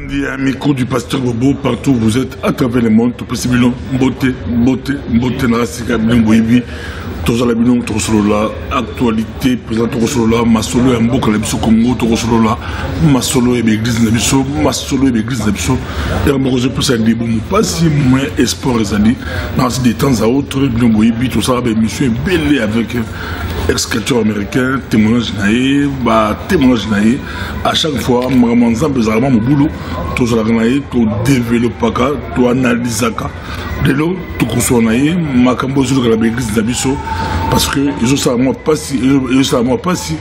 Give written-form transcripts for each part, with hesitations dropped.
Balandi, micro du pasteur Bobo, partout où vous êtes, à travers le monde, tout possible, beauté, narasika, boibi, tous à la binon, tous là, actualité, présent, tous là, masolo, un beau calabso Congo, tous là, masolo et l'église Nabiso, masolo et l'église Nabiso, et un beau plus à dire, bon, pas si moins espoir les années, dans des temps à autres, binon boibi, tout ça, émission est belle avec ex-culture américain, témoignage naïe, à chaque fois, Maramanzan, bizarrement, mon boulot, tout ça, tout développer, tout analyser, de l'eau, tout consommer, ma cambo sur la l'église d'Abisso, parce que ils ont ça moi pas si,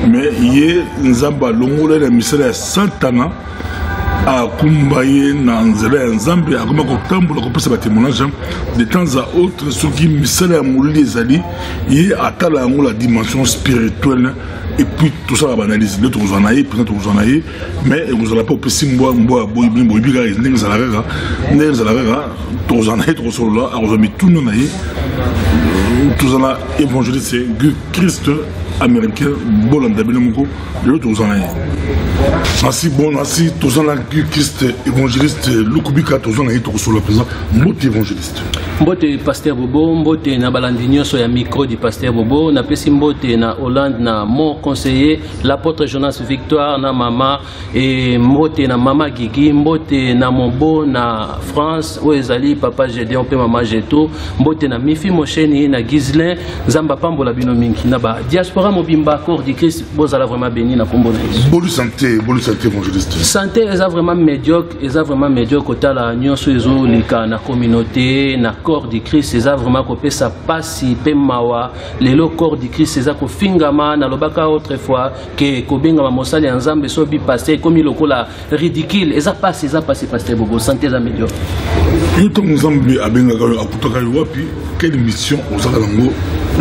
mais hier, nous avons l'ongolais la misère Santana. À Kumbaye, Nanzela, Nzambe, à Goma Kotambo, la compétition de témoignage, de temps à autre, ce qui me sert à mourir les alliés, et à la dimension spirituelle, et puis tout ça, on va analyser. L'autre, vous en avez, peut-être vous en avez, mais vous n'allez pas aussi moi, tous en avez, tous là, vous avez tout le monde, tous en avez, évangéliste, Christ américain, Bolanda, Benemoko, l'autre, vous en avez. Merci, bon, merci, tous en avez, Christ évangéliste, Lukubika, tous en avez, tous sur le présent, Mbote évangéliste. Mbote pasteur Bobo, Mbote na balandinyo so ya micro du pasteur Bobo, na pesi Mbote na Hollande na mon conseiller, l'apôtre Jonas Victoire na mama, et Mbote na mama Gigi, Mbote na Mombo na France, où ezali papa Gédéon pe mama Géto, Mbote na Mifi Mosheni na Gislin, Zamba Pambola bino mingi na ba diaspora mobimba corps du Christ, bozala vraiment béni na kombo na Yesu. Bonne santé évangéliste. Santé est vraiment médiocre kotala nyonso ezo lika na communauté na corps du Christ, c'est vraiment qu'on peut ça passer pemawa les corps du Christ, c'est ça qu'on fingama na lobaka autrefois que kobenga mosali nzambe so bi passer comme il lokola ridicule, et ça passe pasteur Bobo, santé za médiocre. Nous sommes nzambe abenga ka akutaka wapi, quelle mission aux alango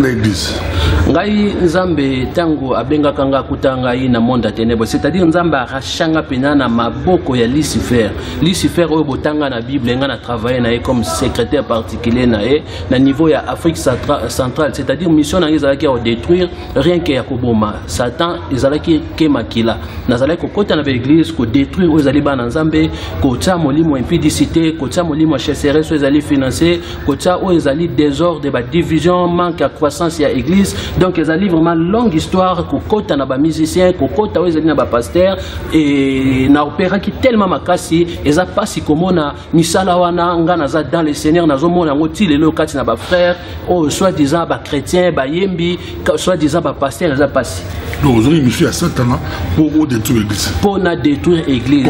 l'église. Ngai nzambe tango abenga kanga kutanga na monde à ténèbres, c'est-à-dire nzambe arachanga pena na maboko ya Lucifer oyo botanga na Bible nga na travailler na comme secrétaire particulier na niveau ya Afrique centrale, c'est-à-dire mission na ezalaki à détruire rien que ya koboma Satan ezalaki ke makila nazalaki kokota na l'église ko détruire ezali bana nzambe ko tia molimo impudicité ko tia molimo chasserie so ezali financer ko tia o ezali désordre ba division manque à croissance ya église. Donc ils ont vraiment longue histoire kokota na ba musicien kokota ezali na ba pasteur et na opéra qui tellement makasi eza pasi komona misala wana ngana za dans le Seigneur nazomona ngoti lelo kati na ba frère o soit disant ba chrétien ba yembi soit disant ba pasteur eza pasi. Donc vous avez monsieur à Satan pour détruire l'église. Pour na détruire l'église.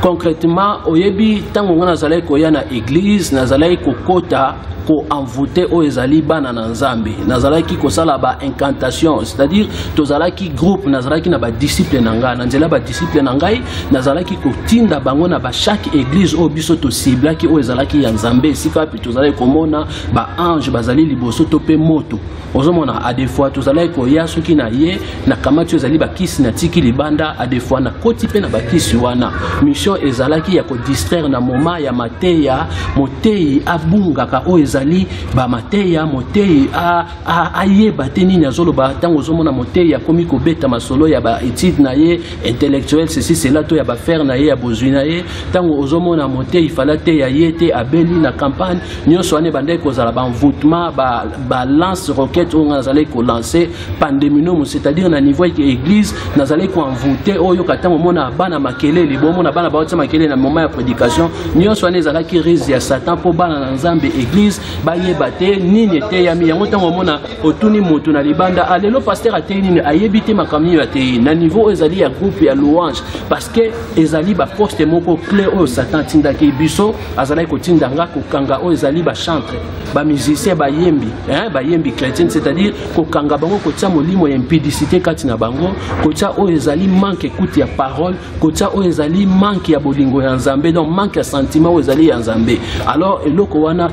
Concrètement oyebi tango ngana zalai ko ya na église nazalai kokota ko envoûter o ezali bana na nzambe nazalaki ko sala ba incantation, c'est-à-dire tozalaki groupe nazalaki na ba disciple na ngai na nzela ba disciple na ngai nazalaki ko tinda bango na ba chaque église o biso to ciblaki o ezalaki ya nzambe sika pi tozalaki komona ba ange bazali liboso to pe moto ozomona a des fois tozalaki ko ya soki na ye na kamati ezali ba kisi na tiki libanda a des fois na koti pe na ba kisi wana mission ezalaki ya ko distraire na moment ya mateya motei abunga ka o ezali ba mateya motei a ye bateni na zolo ba tango zomona motei ya komi ko beta masolo ya ba étude na ye intellectuel ceci cela to ya ba faire na ye ya bozuna ye tango ozomona motei falate ya yete abeli na campagne nyonso ane bandai ko zala ba envoûtement ba lance roquette on azalé ko lancer pandémie, c'est-à-dire na niveau de l'église nazalé ko envoûter oyo katango mona bana makelele bo mona bana baotsa makelele na moment ya prédication nyonso ane zala ki rise ya Satan po bana na nzambe église ba yebate nini te ya mi yango tango mona otuni mutu na libanda alelo pasteur ateni ayebite makamni ya te na niveau ezali ya groupe ya louange parce que ezali ba poste moko clé o Satan tinda ki biso azalai ko tinda nga ko kanga o ezali ba chantre ba musicien ba yembi chrétien, c'est-à-dire ko kanga bango ko tia molimo ya impudicité kati na bango ko tia o ezali manque écoute ya parole ko tia o ezali manque ya bolingo ya nzambe, donc manque ya sentiment o ezali ya nzambe. Alors eloko wana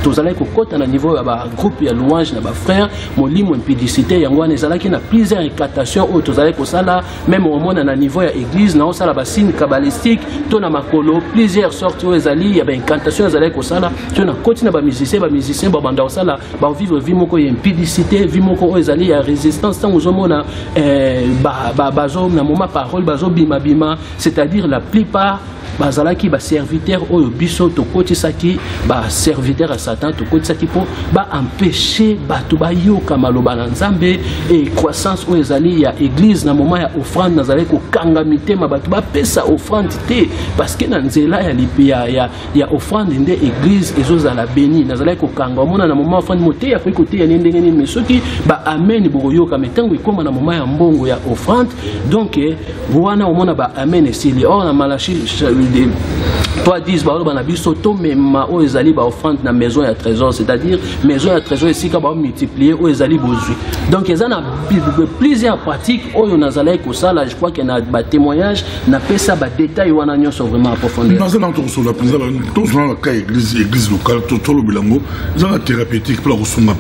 tozalaki ko kota na niveau ya ba groupe ya louange na ba frère molimo impudicité yango wana ezalaki na plusieurs incantations o tozalaki ko sala même au monde na niveau ya église na o sala ba signe kabbalistique to na makolo plusieurs sortes o ezali ya ba incantation ezalaki ko sala to na koti na ba musicien ba banda o sala ba vivre vie moko ya impudicité vie moko o ezali ya résistance tant aux hommes bazo na moment parole bazo bima bima, c'est-à-dire la plupart bazalaki ba serviteur oyo biso to kotisaki ba serviteur à Satan to kotisaki po ba empêcher bato ba yoka maloba na Nzambe et croissance oyo ezali ya église na moment ya offrande nazali ko kanga mitema bato ba pesa offrande te parce que na nzela ya lipia ya offrande nde église ezozala béni nazali ko kanga mona na moment offrande mote ya ko côté ya ndenge ni mesoki ba amen bo yoka metango ikoma na moment ya mbongo ya offrande donc wana omona ba amen esili or na Malachi 3:10 ba na biso to mema o ezali ba offrande na maison ya trésor, c'est-à-dire maison ya trésor ici ka ba multiplier o ezali bozui. Donc ils en a plusieurs pratiques oyo nazala ko sala, je crois que na ba témoignage na pesa ba détail wana nyonso vraiment approfondir. Dans un autre sur la présidence tous dans la cas église locale to lo bilango za thérapeutique pour la resonga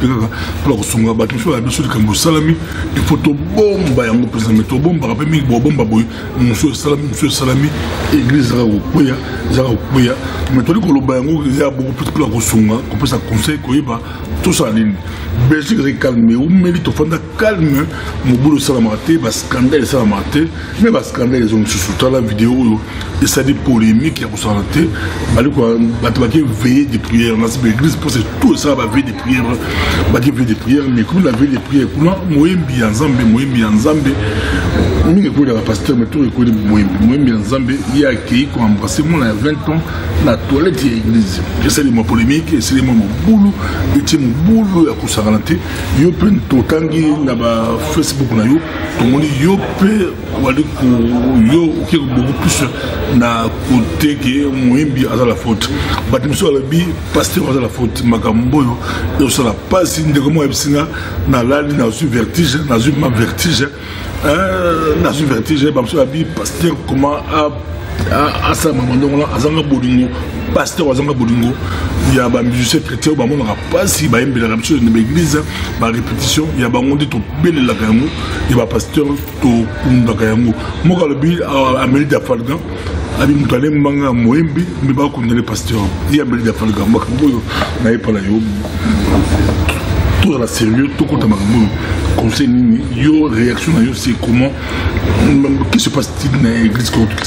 pour la resonga ba tout la biso de Kambo Salami il faut to bomba yango président to bomba rappel mi bomba boy monsieur Salami église ra okoya za okoya mais to ko lo bango il y a beaucoup plus pour la resonga qu'on peut ça conseil ko yeba tout ça ligne Belgique calme ou mérite au fond calme mon boulot salamate bas scandale salamate mais bas scandale ils ont sous la vidéo et ça des polémiques pour santé bali ko bataki veiller des prières dans l'église pour c'est tout ça va veiller des prières baki veiller des prières mais comme la veille des prières kuna moyembi Nzambe mingi ko la pasteur mais tout ko moyembi Nzambe il y a qui ko embrasser mon à 20 ans la toilette de l'église c'est les mots polémiques et c'est les mots boulot et mon boulot à kusagalante yo pen totangi na ba Facebook na yo to moni yo pe wali ko yo qui beaucoup plus na côté que moyembi à la faute batimiso la bi pasteur à la faute makambo yo ça la passe ndeko mo ebsinga na lali na su vertige na su ma vertige bamso la bi pasteur comment à ça maman là azanga bolingo pasteur azanga bolingo il y a ba musicien chrétien ba mona pas si ba yembela la chose de l'église ba répétition il y a ba ngondi to bele la kayango il ba pasteur to kunda kayango moka le bi a Mélida Falga abi mutale mbanga moembi mais ba kunda le pasteur il y a Mélida Falga makambo na pas la yo tout la sérieux tout compte makambo conseil nini yo réaction na yo c'est comment qu'est-ce qui se passe-t-il dans l'église catholique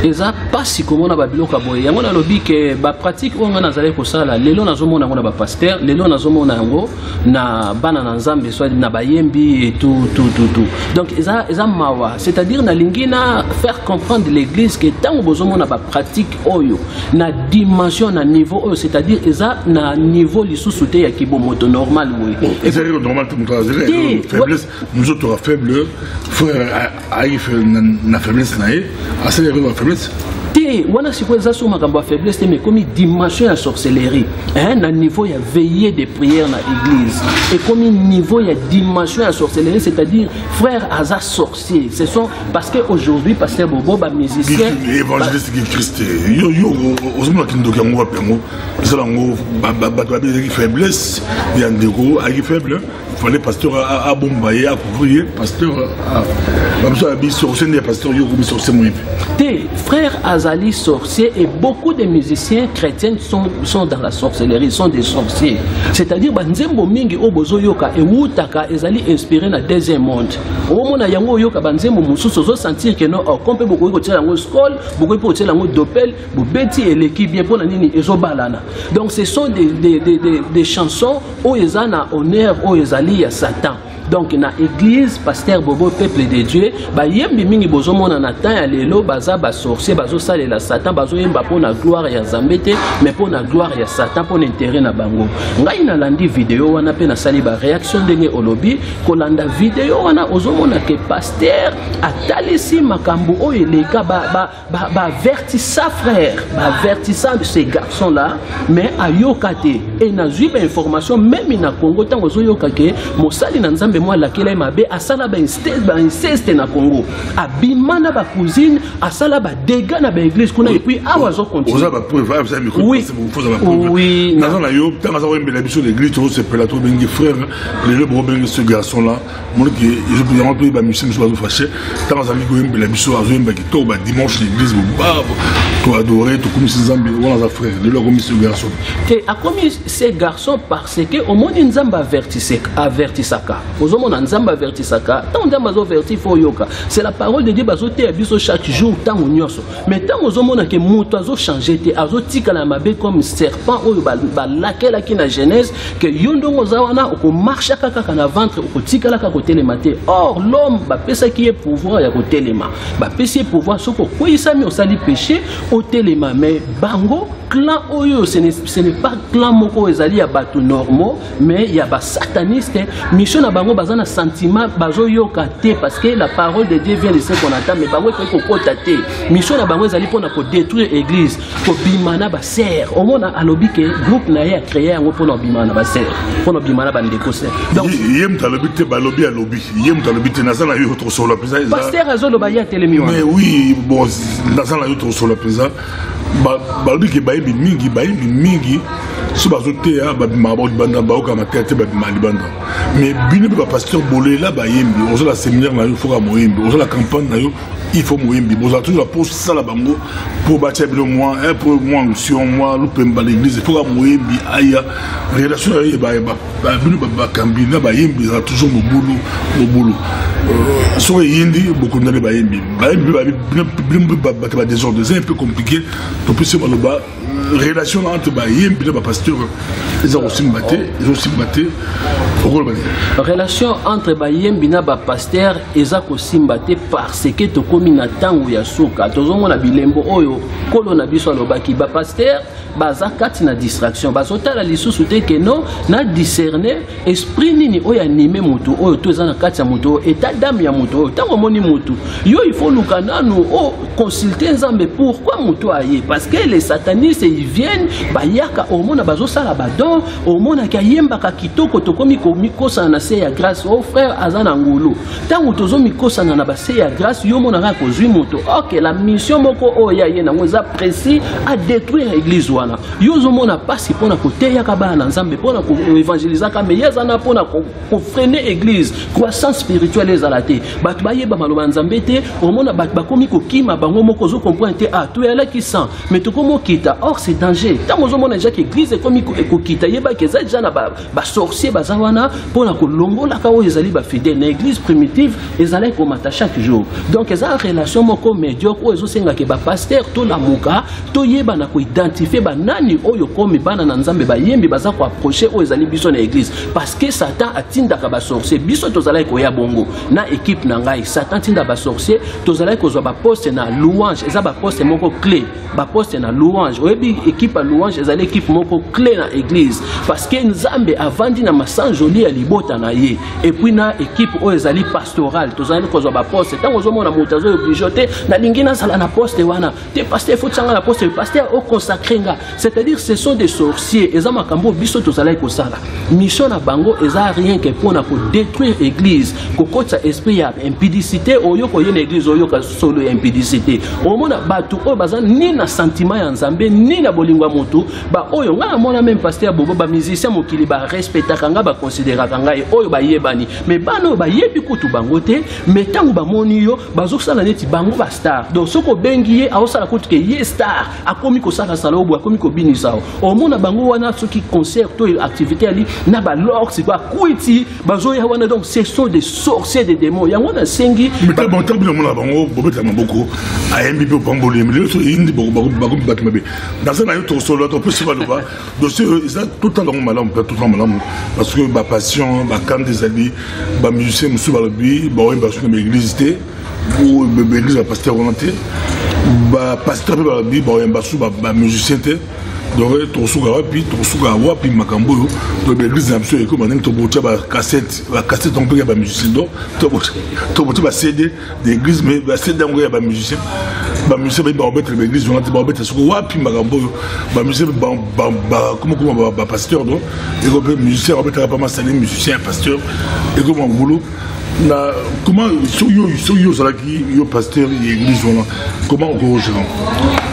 eza pasi komona babilo kaboye yango na lobi ke ba pratique onga nazale ko sala lelo nazomona ngona ba pasteur lelo nazomona yango na bana na Nzambe soit na bayembi et tout donc eza mawa c'est-à-dire na lingina faire comprendre l'église que tant bozomona ba pratique oyo na dimension na niveau oyo c'est-à-dire eza na niveau lisusu te ya kibomoto normal oui et c'est normal tout le monde faiblesse nous autres faible frère aïf na faiblesse na e assez faiblesse wana sikoza so makambo faiblesse mais comme dimension ya sorcellerie na niveau ya veiller des prières na église et comme niveau ya dimension ya sorcellerie c'est-à-dire frère aza sorcier ce sont parce que aujourd'hui pasteur Bobo ba musicien évangéliste qui Christ yo osmo la kindoka ngo pengo ça ngo ba faiblesse ya ndeko a faible fallait pasteur à bombayer à couvrir pasteur comme ça bi sorcier des pasteurs yo comme sorcier moi frère Azali sorcier et beaucoup de musiciens chrétiens sont dans la sorcellerie, sont des sorciers. C'est-à-dire banzembo mingi obozo yoka et wutaka ezali inspiré na deuxième monde. Omona yango yoka banzembo mususu zo sentir que non on peut beaucoup ko tela ngo skol, beaucoup peut tela ngo dopel, bobeti et l'équipe bien pour nini ezo balana. Donc ce sont des chansons où ezana honneur où ezali ya Satan. Donc na église pasteur Bobo peuple de Dieu ba yembi mingi bozomona na temps ya lelo baza ba sorcier bazo salela Satan bazo yemba pour na gloire ya Nzambe mais pour na gloire ya Satan pour intérêt na bango ngai na landi vidéo wana pe na sali ba réaction ndenge olobi ko landa vidéo wana ozomona ke pasteur atalisi makambo oyo leka ba vertissa frère ba vertissa ces garçons là mais ayokate et na zuiba information même na Congo tango zoyoka ke mosali na Nzambe moi la kela mabe asala ba inceste na Congo abimana ba cousine asala ba dégâts na ba église kuna et puis awazo continue oza ba preuve ça me c'est vous faut ba preuve oui dans la yo tant ça wembe la biso l'église to se pela to bengi frère les bro bengi ce garçon là mon que je peux rentrer ba mission so fâché tant ça mi ko wembe la biso azo wemba ki to ba dimanche l'église ba to adorer to comme ces Nzambe wala za frère le comme ce garçon et a commis ces garçons parce que au monde Nzamba avertissaka ozomona nzamba avertisaka tant nzamba averti fo yoka c'est la parole de Dieu bazote abiso chaque jour tant nyonso mais tant ozomona que moto azo changer te azo tika la mabe comme serpent oyo balakela ki na Genèse que yondongo zawana oko marche kaka na ventre oko tika la ka kotelema te or l'homme ba pesa qui est pouvoir ya kotelema ba pesa pouvoir soko koyisami osali péché au téléma mais bango clan oyo ce n'est pas clan moko ezali ya bato normaux mais il y a ba sataniste mission na bango bazana sentiment bazo yoka te parce que la parole de Dieu vient de ce qu'on attend mais bango ko kota te mission na bango ezali pona ko détruire église ko bimana ba serre au mona alobi ke groupe na ya créer ngo pona bimana ba serre pona bimana ba ndeko serre donc yem talobi te balobi alobi yem talobi te nazana yo to solo pesa pasteur azolo ba ya telemi mais oui bon nazana yo to solo pesa balobi ke bayebi mingi so bazote ya babima banda baoka matete babima libanda mais bino ba pasteur bolela bayembi ozo la séminaire na yo foka moyembi ozo la campagne na yo il faut moyembi boza toujours la pose ça la bango pour bâtir le moi pour moi sur moi lupemba l'église foka moyembi aya relation ya bino ba kambina bayembi za toujours mo boulot so yindi beaucoup na bayembi ba désordre c'est un peu compliqué pour plus se baloba relation entre bayembi et pasteur ils ont aussi batté relation entre bayembi na ba pasteur eza ko simbaté parce que to komi na tango ya soka tozomona bilembo oyo kolo na biso alobaki ba pasteur baza kati na distraction bazotala lisusu te que non na discerner esprit nini oyo animé moto oyo to eza na kati ya moto état d'âme ya moto oyo tango moni moto yo il faut luka nanu o consulter nzambe pourquoi moto aye parce que les satanistes ils viennent bayaka au mona bazosala badon au mona ka yembaka kitoko tokomi komikosa na se ya grâce au frère azana ngulu tango tozomi kosa na ba se ya grâce yo mona ka kozwi moto OK la mission moko oyo ya ye na ngoza précis à détruire l'église wana yo zomona pasi pona koteya ka bana nzambe pona ko évangéliser ka mais yazana pona ko freiner église croissance spirituelle ezalate bat bayeba maloba nzambe te au mona bat bakomi ko kima bango moko zo comprendre te ah to yala ki sang mais to komo kita or c'est danger tango zomona déjà que église komi ko kita yeba ke za déjà na ba sorcier bazawana pona ko longola ka o ezali ba fidèle na église primitive ezalait comme à chaque jour donc eza relation moko médiocre o ezo senga ke ba pasteur to la muka to yeba na ko identifier ba nani oyo komi bana na nzambe ba yembi baza ko approcher o ezali biso na église parce que Satan atinda ka ba sorcier biso tozalai ko ya bongo na équipe na ngai Satan tinda ba sorcier tozalai ko zo ba poste na louange eza ba poste moko clé ba poste na louange oyebi équipe à louange ezali équipe moko clé na église parce que nzambe avandi na masan joli ya libota na ye et puis na équipe o ezali pastorale tozalai ko zo ba poste tango zo mona motazo obligeoté na lingina sala na poste wana te pasteur faut tsanga na poste pasteur au consacré nga c'est-à-dire ce sont des sorciers eza makambo biso tozalai ko sala mission na bango eza rien que pour na ko détruire église ko kotsa esprit ya impudicité oyo ko yena église oyo ka solo ya impudicité o mona batu o bazan ni na sentiment ya nzambe ni na bolingwa moto ba oyo nga mona même pasteur bobo ba musicien mokili ba respecta kanga ba considérer kanga oyo ba yebani mais bano ba yebi kutu bango te mais tango ba moni yo bazo sala neti bango ba star donc soko bengi ye a sala kutu ke ye star akomi ko sala sala obo akomi ko binisa o mona bango wana soki concert to activité ali na ba lorx ba kuiti bazo ya wana donc ce sont des sorciers des démons yango na sengi mais bon temps mona bango bobeta maboko ayembi pe pamboli mais so indi bako batmabe dans ça na yo to solo to peut pas voir donc c'est tout temps dans malam tout temps malam parce que ba passion ba camp des amis ba musicien musu ba lobi ba oyo ba sur l'église té ou l'église ba pasteur volonté ba pasteur ba lobi ba oyo ba sur ba musicien té donc tosuka wapi makambo to l'église na biso eko manem to botia ba cassette on peut ya ba musicien donc to botia ba CD d'église mais ba CD ngo ya ba musicien ba obet l'église on a ba obet suko wapi makambo ba musicien ba comment ba pasteur donc et ko musicien obet pas mal saler musicien pasteur et comment boulot na comment soyo zalaki yo pasteur l'église wana comment on gère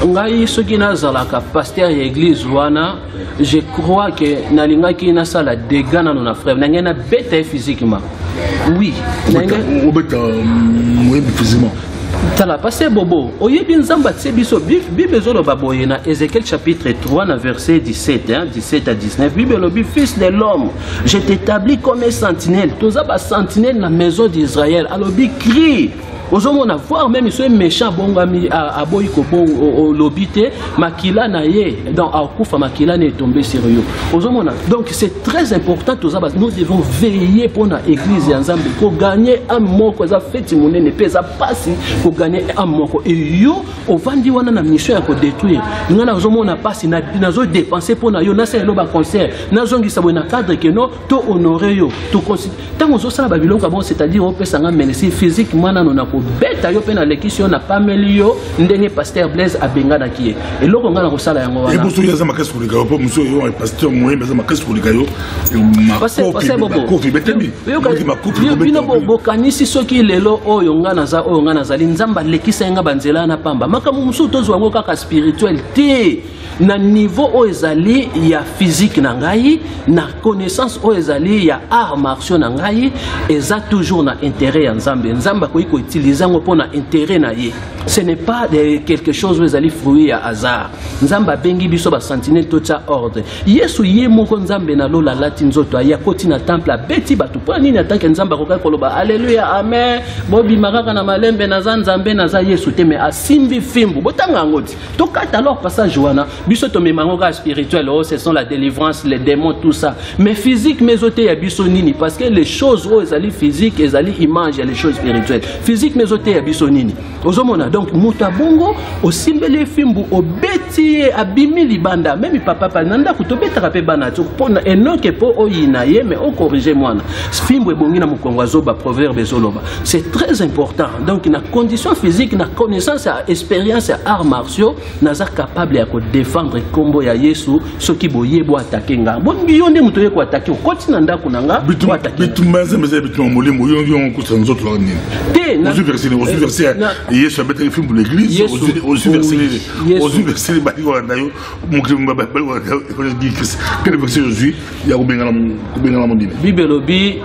ngai soki nazalaka pasteur ya église wana je crois que nalingaki nasala dégâts na frère nangai na bête physiquement oui nangai obeta moi physiquement Tala passé bobo. Oyebi nzamba tse biso Bible zolo baboye na Ézéchiel chapitre 3 na verset 17 17 à 19. Bible lobi fils de l'homme, je t'établis comme un sentinelle. Toza ba sentinelle na maison d'Israël. Alobi crie. On a voir même ce méchant bongami à boyko bon lobité makila na ye donc à kufa makila n'est tombé sérieux. Donc c'est très important nous devons veiller pour la église ensemble pour gagner un mot que ça fait timoné ne pèse pas pour gagner un mot et yo on va dire on a une mission à détruire nous on a pas si nazo dépenser pour na yo na c'est loba concert nazo ngi sabona cadre que non to honorer yo to tant on ça Babylone bon c'est-à-dire on peut s'en amener physiquement na beta yo pena lekisio na pamelio ndenge pasteur Blaise abenga na kie et loko ngana ko sala yango wana et boso yaza makasi ko likayo po muso yo pasteur moyen baza makasi ko likayo makofi betemi bino bokanisi soki lelo oyo ngana zali nzamba lekisa nga banzela na pamba makamu muso tozo wango kaka spirituel te na niveau o ezali ya physique na ngai na connaissance o ezali ya art martiaux na ngai eza toujours na intérêt ya nzamba ko utiliser ngo pona intérêt na ye ce n'est pas quelque chose o ezali fruit ya hasard nzamba bengi biso ba sentinelle tocha ordre yesu ye moko nzambe na lola lati nzoto ya koti na temple abeti batu po nini atanke nzamba ko koloba alléluia amen bobi makaka na malembe na nzambe na za yesu te mais asimbi fimbu botanga ngoti to kata alors passage wana biso to memangoka spirituel oh ce sont la délivrance les démons tout ça mais physique mais oté ya biso nini parce que les choses oh ezali physique ezali image les choses spirituelles physique mais oté ya biso nini ozomona donc muta bongo osimbele fimbu obeti abimi libanda même papa pa nanda kutobeta pe bana to pona enoke po oyina ye mais on corriger mwana fimbu ebongi na mukongo azoba proverbe ezoloba c'est très important donc na condition physique na connaissance à expérience à arts martiaux naza capable ya ko défendre kombo ya Yesu soki boye bo attaquer nga bon yonde muto ye ko attaquer koti na ndako nanga bitu maze meze bitu molimo yon ko sanzo to nini te na verset Yesu abeta film pour l'église aux verset ba ko ndayo mukimba ba ko dit quel verset aujourd'hui ya ko benga na mondine Bible lobi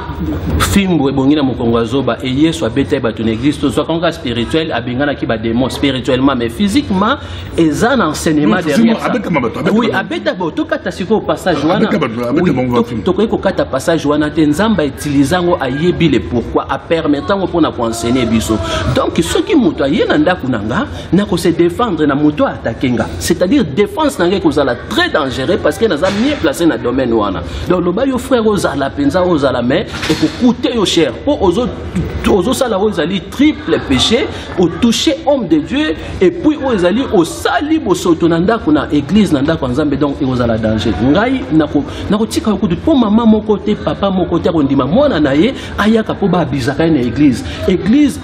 film ebongi na mukongo azoba et Yesu abeta ba ton église to soit konga spirituel abengana ki ba démon spirituellement mais physiquement eza un enseignement derrière ça. Oui, abeta bo to kata siko au passage wana. To ko kata passage wana te nzamba utilizango ayebile pourquoi a permettant pour na enseigner biso. Donc ce qui muto yena ndaku nanga na ko se défendre na muto attaquenga. C'est-à-dire défense nanga ko zala très dangereux parce que na za mieux placé na domaine wana. Donc le ba yo frère ozala penza ozala mais et ko coûter yo cher. Pour ozo sala ozali triple péché au toucher homme de Dieu et puis ozali au sali bo sotonanda kuna église nanda kwa nzambe donc ezala danger ngai nako tika ko po mama moko te papa moko te ko ndima mwana na ye ayaka po ba bizaka na église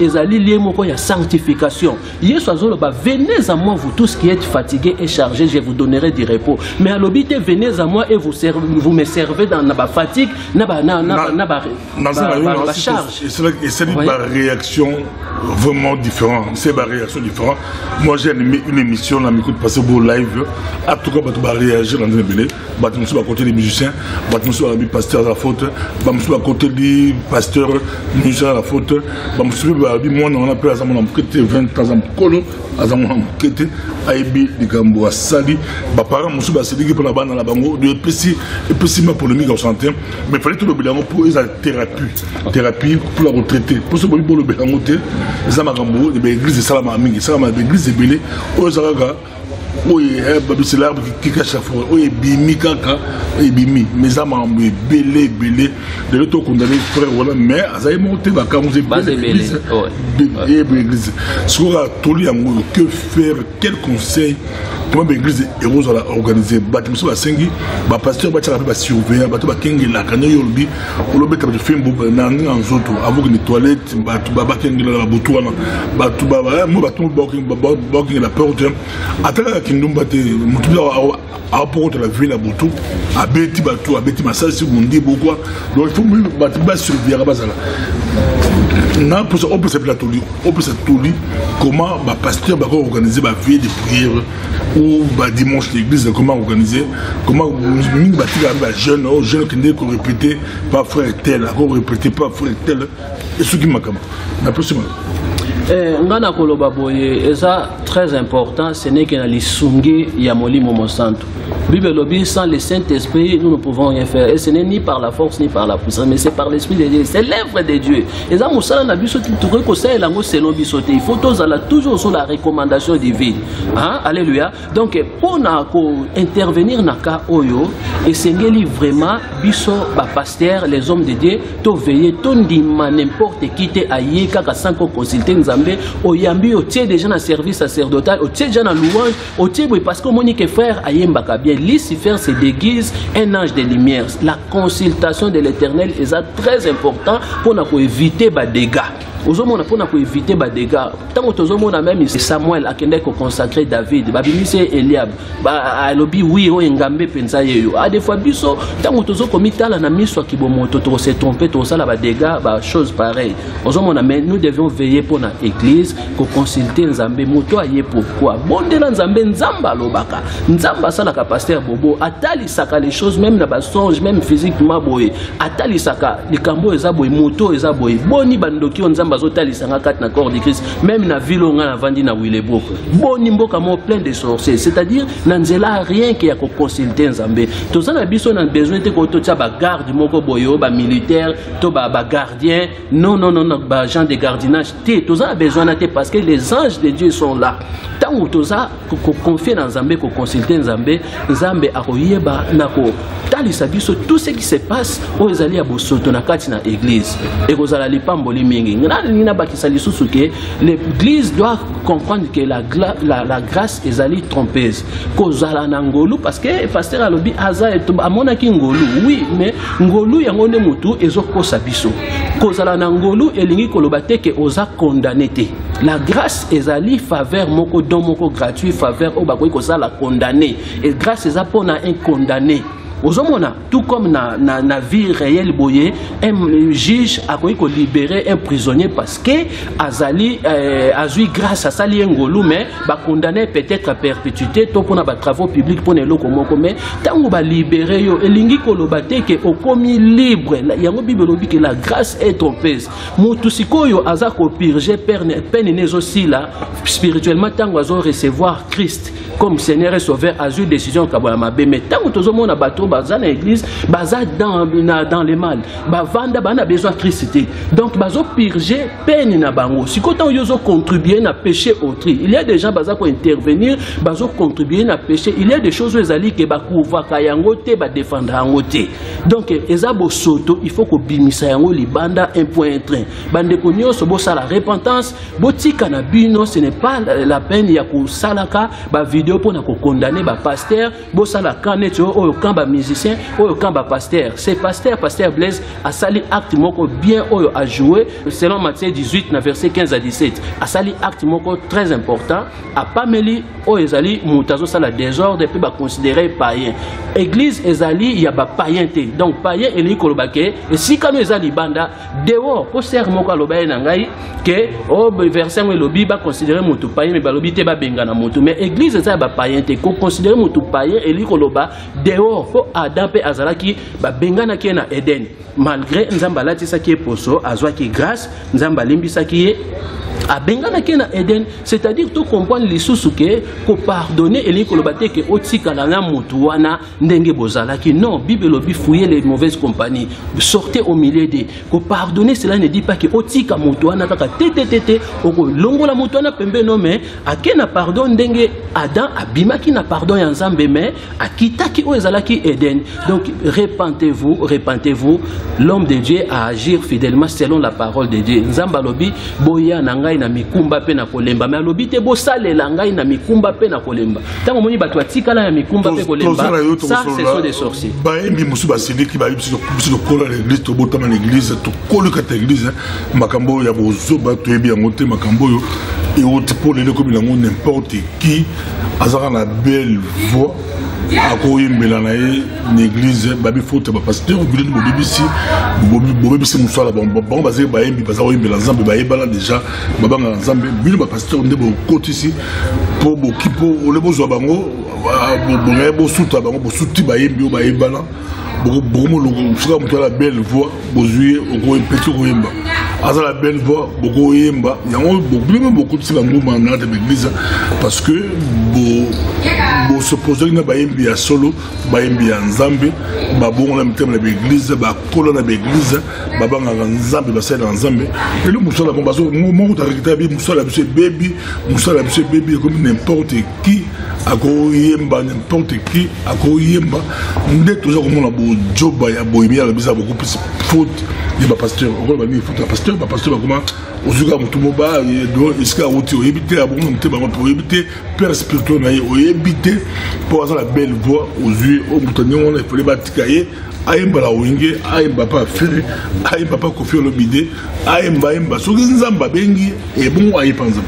ezali lié moko ya sanctification Yesu azolo ba venez à moi vous tous qui êtes fatigués et chargés je vous donnerai du repos mais à l'obité venez à moi et vous me servez dans na ba fatigue na ba charge c'est une réaction vraiment différente c'est une réaction différente moi j'ai une émission là m'écoute passer beau live à tout cas bah réagir dans une belé bah nous sommes à côté des musiciens bah nous sommes à pasteur à la faute bah nous sommes à côté des pasteurs musiciens à la faute bah nous sommes à moi on a pris à mon enquête 20 ans colo à mon enquête aibi di gambo sali bah parents nous sommes à céder pour la bande dans la bango de petit et puis ma polémique au santé mais fallait tout le bilan pour la thérapie pour la retraiter pour ce pour le bilan les amagambo de l'église de Salama mingi Salama l'église de Belé aux Zaraga oui c'est l'arbre qui cache la forêt oui bimi kaka oui bimi mes amagambo belé de l'autre condamné frère voilà mais azaï monté va camuser l'église l'église sera toli amour que faire quel conseil comment l'église est rose à organiser bâtiment sur la sengi ba pasteur ba tchaka ba surveillant ba to ba kengi la kana yolbi olobe ta ba fimbo na nga nzoto avec les toilettes ba to ba kengi la butu wana ba to ba mo ba to ba kengi la porte ataka kindumba te mutu a porte la ville à butu abeti ba to abeti masal si mundi bokwa donc il faut ba surveiller ba zala non pour ça on peut se platoli comment ba pasteur ba organiser ba vie de prière ou bah dimanche l'église comment organiser comment une bâtir avec jeunes qui ne qu'on répéter pas frère tel qu'on répéter pas frère tel et ce qui m'a comme la prochaine ngana koloba boye eza très important, ce n'est que na lisungi ya molimo mosanto. Bible lobby, sans le Saint-Esprit, nous ne pouvons rien faire. Et ce n'est ni par la force ni par la puissance, mais c'est par l'Esprit de Dieu. C'est l'œuvre de Dieu. Et ça, il faut toujours sur la recommandation divine. Hein? Alléluia. Donc, pour intervenir dans le cas Oyo, et c'est vraiment biso pasteur, les hommes de Dieu, to veiller, to ndima n'importe qui te aïe, kaka sans consulter Nzambe, oyambi, o tie déjà dans service sacerdotal, o tie déjà dans louange, o tie parce que mon frère aïe mbaka bien. Lucifer se déguise un ange de lumière. La consultation de l'Éternel est très important pour éviter des dégâts. Aujourd'hui, pour éviter des dégâts. Tant que même Samuel a consacré David, Eliab, alobi oui o engambe penza yeyo. A des fois biso tant que commis tala na miso qui bomoto to se tromper to ça la dégâts, chose pareille. Aujourd'hui, nous devons veiller pour notre église, pour consulter Nzambe moto aye pourquoi. Bonde na Nzambe Nzamba lobaka. Nzamba ça la pasteur Bobo atali saka les choses même na ba songe même physiquement boye. Atali saka les cambo eza boye moto eza boye. Boni bandoki Nzamba zotali sanga kat na corps de Christ même na vilonga na vandi na Willebok. Boni mboka mo plein de sorciers, c'est-à-dire nanzela rien qui a consulter Nzambe. Tous na biso na besoin te ko to tia ba garde moko boyo ba militaire to ba gardien non ba agent de gardiennage te tous na besoin na te parce que les anges de Dieu sont là. Tant que tous a ko confier dans Nzambe ko consulter Nzambe Nzambe akoyeba nako talisa biso tout ce qui se passe au ezali ya bosoto na kati na église et kozala lipamboli mingi ngina bakisa lisusu ke l'église doit comprendre que la grâce ezali trompeuse kozala na ngolu parce que pasteur alobi aza amona ki ngolu oui mais ngolu yango nde mutu ezokosa biso kozala na ngolu elingi koloba te ke oza condamné te. La grâce ezali faveur moko don moko gratuit faveur o bakoyi kozala condamné et grâce eza pona un condamné. Tout comme na vie réelle boye, un juge a libéré un prisonnier parce que azali azui grâce à sali ngolu mais ba condamné peut-être à perpétuité to pour na ba travaux publics pour ne lokomoko mais tango ba libérer yo elingi kolobate ke okomi libre yango Bible lobi que la grâce est trompeuse. Mutu sikoyo aza ko purger peine nezo si là spirituellement tango azo recevoir Christ comme Seigneur et Sauveur a eu décision kabwa mabe mais tango tozomo na bato baza na église baza dans les mal bavanda bana besoin Christ donc bazo purger peine na bango si quand yozo contribuer na péché autrui il y a des gens baza ko intervenir bazo contribuer na péché il y a des choses ezali ke bakuva kayango te ba défendre yango te donc ezabo soto il faut ko bimisa yango libanda un point un train bande ko nyoso bo sala repentance botika na bino ce n'est pas la peine ya ko salaka ba vidéo pour na ko condamner ba pasteur bo sala kanet o kamba musicien oyo kamba pasteur c'est pasteur Blaise a sali acte moko bien oyo a joué selon Matthieu 18 na verset 15 à 17 a sali acte moko très important a pameli oyo ezali mutazo sala désordre puis ba considérer païen église ezali ya ba païen te donc païen eli kolobake et si kano ezali banda dehors po ser moko aloba na ngai que o verset ngo lobi ba considérer mutu païen mais ba lobi te ba benga na mutu mais église ezali ba païen te ko considérer mutu païen eli koloba dehors po Adam pe azalaki ba bengana ki na Eden malgré Nzamba latisa ki poso azwa ki grâce Nzamba limbisa ki a bengana ki na Eden c'est-à-dire tout comprendre lisusu ke ko pardonner eli kolobate ke otika na mutu wana ndenge bozalaki non Bible lobi fouiller les mauvaises compagnies sortez au milieu de ko pardonner cela ne dit pas que otika mutu wana kaka tete oko longola mutu wana pembe non mais akena pardon ndenge Adam abimaki na pardon ya Nzambe mais akitaki o ezalaki Eden donc repentez-vous l'homme de Dieu a agir fidèlement selon la parole de Dieu Nzamba lobi boya nanga na mikumba pe na kolemba mais alobi te bo salela ngai na mikumba pe na kolemba tango moni bato atikala ya mikumba pe kolemba ça ce sont des sorciers ba embi musu ba sindiki ba biso ko kola l'église to botama l'église to koluka ta église makambo ya bozo ba to ebi yango te makambo yo et autre pour les comme n'importe qui azara na belle voix akoyimbela na ye l'église babi faute ba pasteur obuleni bobibisi musala bon bazé ba yembi baza oyimbela Nzambe ba yebala déjà babanga Nzambe bino ba pasteur nde bo kotisi po bokipo ole bozwa bango bo suta bango bo suti ba yembi ba yebala bomo lo fuka mutala belle voix bozuye oko petit koyemba la belle voix, beaucoup yemba, il y a beaucoup de mouvements dans l'église parce que bo s'opposer na bayembi ya solo, bayembi ya nzambe, babon la mtem na l'église, ba kola na l'église, babanga nzambe basai na nzambe. Et le musala bon baso mo ta rekitabi musala baby comme n'importe qui akoyemba n'importe qui akoyemba ndé toujours comme on a beau job ya boyemia la bizarre beaucoup plus faute il ba pasteur on va dire faute pasteur comment ozuka mutu moba do iska outi oyebité abon mutu ba pour éviter père spirituel na oyebité pour avoir la belle voix aux yeux au mutani on il fallait batikaye ayemba la wenge ayemba pa fere ayemba pa kofi olobide ayemba soki nzamba bengi et bon ayepanza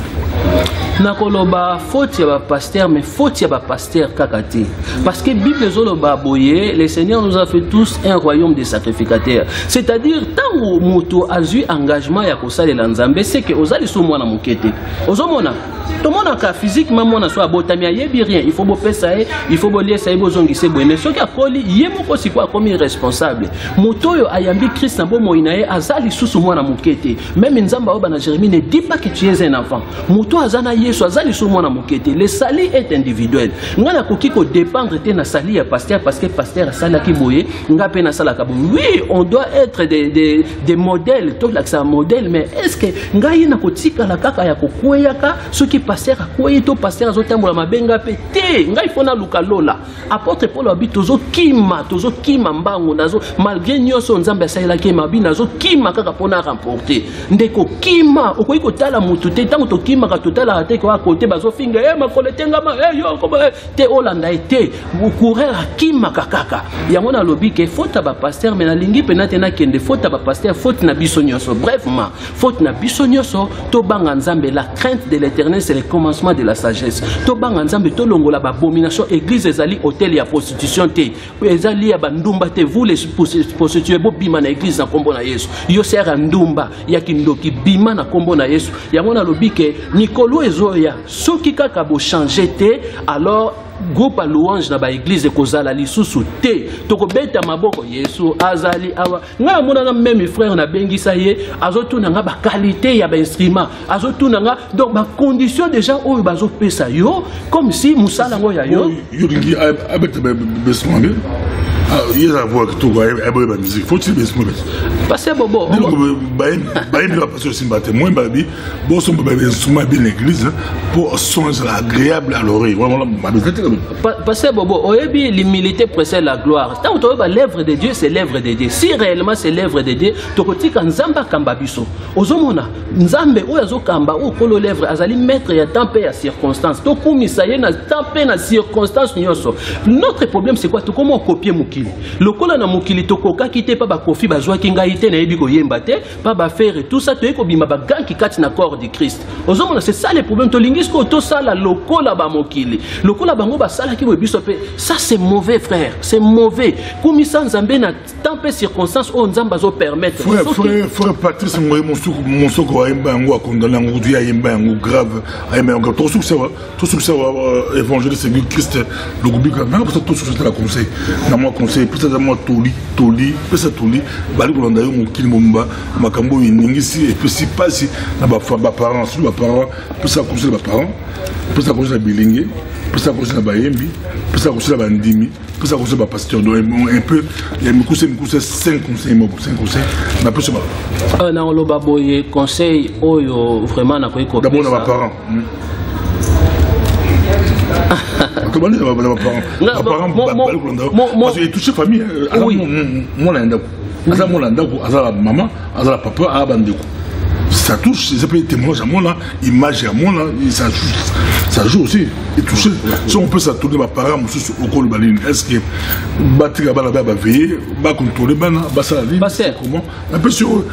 nakoloba faute ya ba pasteur mais faute ya ba pasteur kakati parce que Bible zoloba boye le Seigneur nous a fait tous un royaume de sacrificateurs, c'est-à-dire tant moto a eu engagement ya kosalela nzambe c'est que ozali so mwana mokete ozomona to mona ka physiquement mona so abotami ayebi rien il faut bopesa il faut bolie ça bozongise bwene soki akoli ye moko sikwa comme irresponsable moto yo ayambi Christ na bomo inaye azali susu mwana mokete même nzamba oba na Jérémie ne dit pas que tu es un enfant moto azana Yesu azali so mwana mokete le sali est individuel ngana koki ko dépendre te na sali ya pasteur parce que pasteur sala ki boye nga pe na sala ka oui on doit être des modèles tout là ça modèle mais est-ce que ngai na kotika la kaka ya kokweyaka soki pasteur akweyi to pasteur azotambola mabenga pe te ngai fona luka lola apôtre Paul abi tozo kima mbango nazo malgré nyoso nzambe asalela ki mabi nazo kima kaka pona remporter ndeko kima okoyi kotala mutu te tango to kima ka totala te ko akote bazo finga makole tengama yo ko te olanda ete courir kima kaka yango na lobi ke faute ba pasteur mais na lingi penate na kende faute ba pasteur faute na biso nyoso brefement faute na biso nyoso to banga nzambe la crainte de l'Éternel c'est le commencement de la sagesse to banga nzambe to longola ba abomination église ezali hôtel ya prostitution te ezali ya bandumba te vous les prostituées bo bima na église na kombo na Yesu yo sera ndumba ya kindoki bima na kombo na Yesu yango na lobi ke Nikolo ezoya soki kaka bo changer te alors groupe à louange na ba église kozala lisusu te tokobeta maboko Yesu azali awa nga mona na même frère na bengisa ye azotuna nga ba qualité ya ba instrument azotuna nga donc ba condition déjà oyo bazo pesa yo comme si musala ngo ya yo ringi abet besmande il y a voix que tout va être musique faut-il besmo parce que bobo baïm la passion simbate moi babi bon son bébé instrument bien l'église pour son agréable à l'oreille vraiment parce que bobo oyebi l'humilité précède la gloire tant que l'œuvre de Dieu c'est l'œuvre de Dieu si réellement c'est l'œuvre de Dieu tokotika nzamba kamba biso ozomona nzambe oyo azokamba okolo l'œuvre azali maître ya temps pe ya circonstance to kumisa ye na temps pe na circonstance nyonso notre problème c'est quoi to comment copier mukili lokola na mukili tokoka kite pa ba kofi bazwa kinga ite na yebi ko yemba te pa ba faire tout ça to eko bima ba ganki kati na corps de Christ ozomona c'est ça le problème to lingisko to sala lokola ba mokili lokola bango ba sala ki bo biso pe ça c'est mauvais frère c'est mauvais kumisa nzambe na temps pe circonstance o nzamba zo permettre frère Patrice ngoy mon soko ayemba ngo akondana ngo tu ayemba ngo grave ayemba ngo to succès évangéliste c'est Christ le gobika na pour ça tout succès la conseil na moi conseil pour ça moi toli pour ça toli bali ko nda yo mokili momba makambo iningisi et puis si pas si na ba parents sur ba parents pour ça conseil ba parents pour ça conseil bilingue pour ça conseil ba yembi pour ça conseil ba ndimi pour ça conseil ba pasteur donc un peu il y a me conseil 5 conseils na peu ça na loba boye conseil oyo vraiment na ko d'abord na ba parents comment les parents parce que touché famille moi la maman la papa à bandeko ça touche ça peut être témoignage à moi là image à moi là ça joue aussi et toucher si on peut s'attourner ma parents au col baline est-ce que battre bala ba veiller ba contrôler bana ba ça comment un peu sur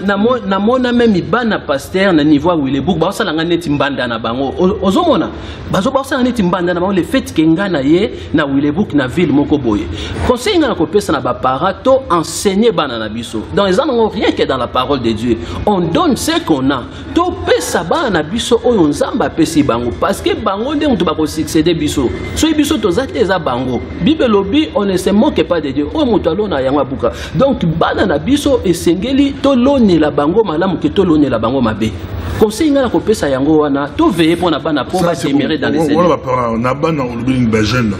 na mona même bana pasteur na niveau où il est beaucoup ça langa neti mbanda na bango ozomona bazo ba ça neti mbanda na bango le fait que ngana ye na Willebook na ville moko boye conseil ngana ko pesa na ba parato enseigner bana na biso dans les ans rien que dans la parole de Dieu on donne ce qu'on a to pesa bana na biso oyo nzamba pesi bango parce que bango ndenge to ba ko succéder biso so biso to zate za bango bible lobi on ne se moque pas de Dieu o moto alona yango abuka donc bana na biso esengeli to loni la bango malamu ke to loni la bango mabe conseil ngana ko pesa yango wana to veiller pour na bana po ba témérer dans les aides na bana o lobi ba jeune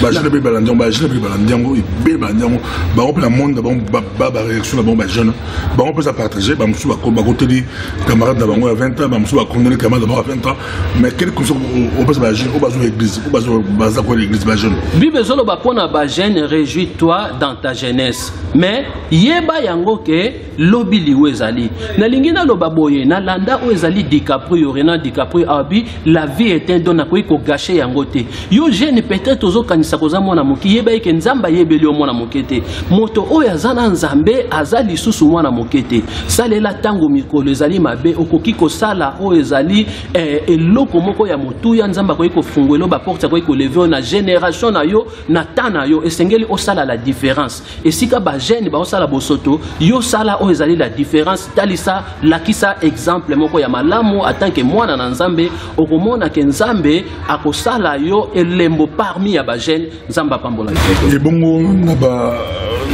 ba jeune be balandiango ba jeune be balandiango be balandiango ba on la monde ba réaction la bon ba jeune ba on peut ça partager ba musu ba côté di camarade da bango à 20 ans ba musu ba condamner camarade à 20 ans mais quel que soit on peut ba jeune on ba zo église on ba zo baza quoi l'église ba jeune bible zolo ba pona ba jeune réjouis-toi dans ta jeunesse mais yeba yango ke lobi liwe ezali na lingina loba boye na landa o ezali DiCaprio Renan DiCaprio abi la vie est un don akoyi ko gâcher yango te yo jeune peut-être ozo kanisa koza mwana moki yeba ke nzamba yebeli o mwana mokete moto oyo azana nzambe azali susu mwana mokete salela tango mikolo ezali mabe okoki ko sala o ezali eloko moko ya motu ya nzamba koyi ko fungwelo ba porte koyi ko lever na génération na yo na tana yo esengeli o sala la différence esika ba jeune ba o sala bosoto yo sala o ezali la différence talisa lakisa exemple moko ya malamu en tant que mwana na nzambe okomona ke nzambe akosala yo elembo parmi ya ba jeune nzamba pambola et bongo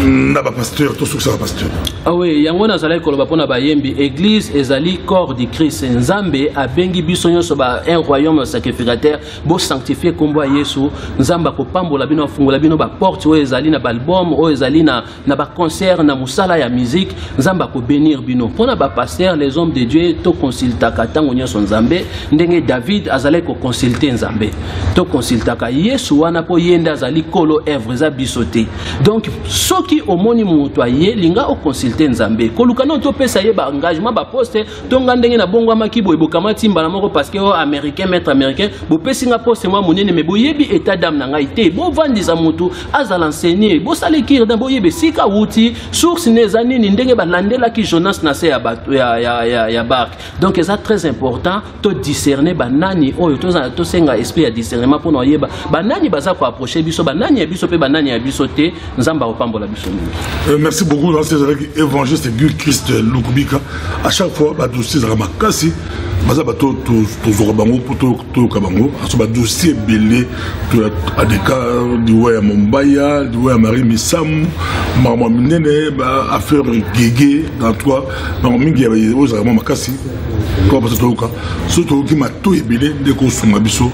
na ba pasteur to succès pasteur ah oui yango na zala koloba pona ba yembi église ezali corps du Christ nzambe abengi biso nyonso ba un royaume sacrificateur bo sanctifier kombo Yesu nzamba ko pambola bino fungola bino ba porte o ezali na ba album o ezali na ba concert na musala ya musique nzamba ko bénir bino pona ba pasteur les hommes de Dieu to consultaka tango nyonso nzambe ndenge David azali ko consulter nzambe to consultaka Yesu wana po yenda azali kolo œuvre za bisoté donc soki omoni mutu aye linga o consulter nzambe koluka no to pesa ye ba engagement ba poste to ngandenge na bongo makibo ebokama timba na moko parce que o américain maître américain bo pesi nga poste moi monene me boyebi état d'âme na ngai te bo vandisa mutu azala enseigner bo salekir dans boyebe sika wuti source nezani ni ndenge ba landela ki Jonas na se ya barque donc c'est très important to discerner banani oyo to senga esprit ya discernement pour no yeba banani baza ko approcher biso banani ya biso pe banani ya biso te nzamba opambola biso. Merci beaucoup dans ces évangélistes du Christ Lukubika à chaque fois ba dossier za makasi baza ba to zorabango to kabango aso ba dossier belé to a des cas du wa Mombaya du wa Marie Misam mama minene ba affaire gege dans toi donc mingi ya oza makasi ko ba to ka surtout ki ma to ebele de ko sunga biso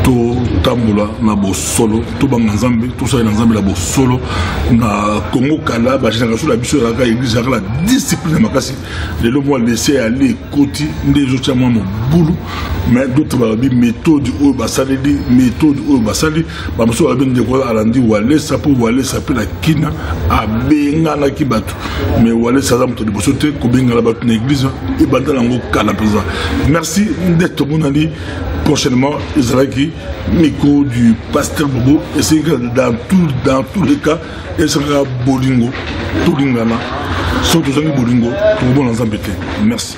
to tambola na bo solo to banga nzambe to sa na nzambe la bo solo na Congo kala ba génération la biso la église la discipline makasi le mo laisser aller côté ndezo tchama mo boulou mais d'autres ba bi méthode o ba saledi méthode o ba sali ba so ba bende ko alandi wale sa pour wale sa pe la kina a benga na kibatu mais wale sa za moto de bosote ko benga la batu na église e bandala ngo kala présent merci d'être mon ami prochainement Israël micro du pasteur Bobo et c'est dans tous les cas et sera bolingo tout lingana surtout bolingo pour bon ensemble merci.